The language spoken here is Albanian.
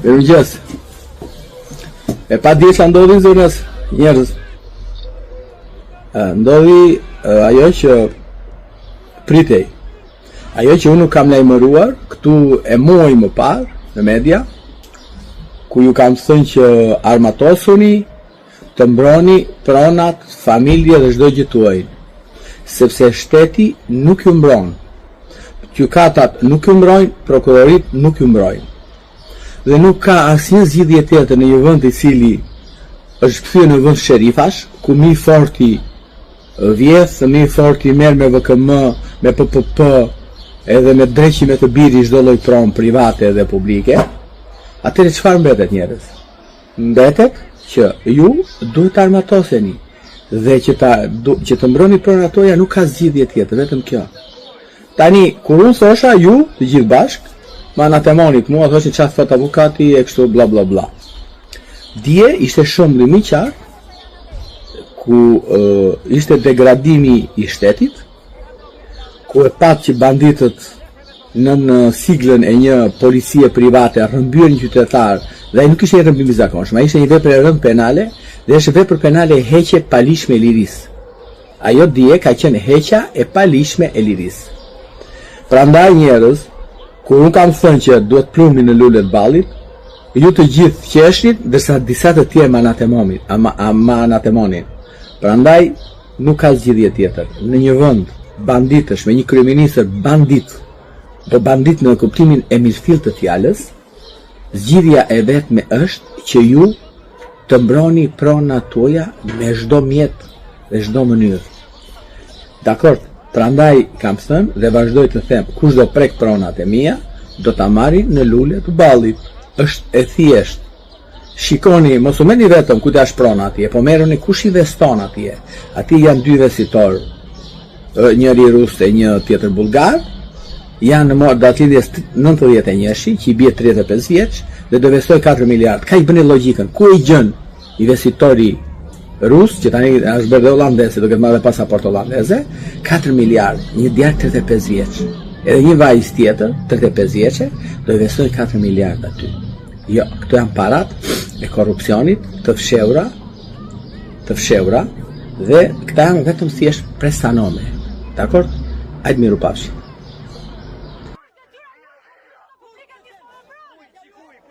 Mirëmëngjes. E pa di që ndodhi zonës njerëz. Ndodhi ajo që pritej. Ajo që unë kam lajmëruar këtu e muaj më parë në media, ku ju kam thënë që armatosuni, të mbroni pronat, familje dhe çdo gjë tuaj, sepse shteti nuk ju mbron. Gjykatat nuk ju mbrojnë, prokurorit nuk ju mbrojnë. Dhe nuk ka asnjë zgjidhje tjetër në një vend i cili është kthyer në vend sherifash, ku mi forti vjedh, mi forti merr me VKM, me PPP, edhe me dreqime të biri çdo lloj pronë private dhe publike. Atëherë çfarë mbetet njerëz? Mbetet që ju duhet të armatoseni dhe që të mbroni pronat toja nuk ka zgjidhje tjetër, vetëm kjo. Tani, kur unë thosha ju, të gjithë bashkë, ma anatemonit mua, thoshin çfarë thot avukati e kështu bla bla bla. Dje ishte shumë më qartë, ku ishte degradimi i shtetit, ku e pat që banditët në siglën e një policie private rrëmbyen një qytetar, dhe nuk ishte rrëmbim i zakonshëm, ai ishte një vepër e rëndë penale, dhe është vepër penale e heqje palishme e lirisë. Ajo dje ka qenë heqja e palishme e lirisë. Prandaj njerëz, kur unë kam thënë që duhet plumni në lulet ballit, ju të gjithë qeshnit, dërsa disa të tjerë ma anatemonin. Prandaj nuk ka zgjidhje tjetër. Në një vend banditësh me një kryeministër bandit, po bandit në kuptimin e mirëfillt të fjalës, zgjidhja e vetme është që ju të mbroni pronat tuaja me çdo mjet dhe çdo mënyrë. Dakor? Prandaj kam thënë dhe vazhdoj të them, kush do prek pronat e mia, do ta marri në lule të ballit. Është e thjeshtë. Shikoni, mos u merrni vetëm ku dash prona atje, po merrni kush investon atje. Atje janë dy investitor, njëri rus e një tjetër bullgar, janë në datëlidhjes 91-shi, që i bie 35 vjeç, dhe do investoj 4 miliard. Ka i bëni logjikën, ku i gjën investitori rus, që tani është bërë dhe holandese, do këtë marrë dhe pasaport holandese, 4 miliard, një djarë 35 vjeç, edhe një vajzë tjetër, 35 vjeçe, do investoj 4 miliard aty. Jo, këto janë parat e korrupsionit të fshehura, dhe këta janë vetëm thjesht prestanome. Dakor? Hajde miru pafshi.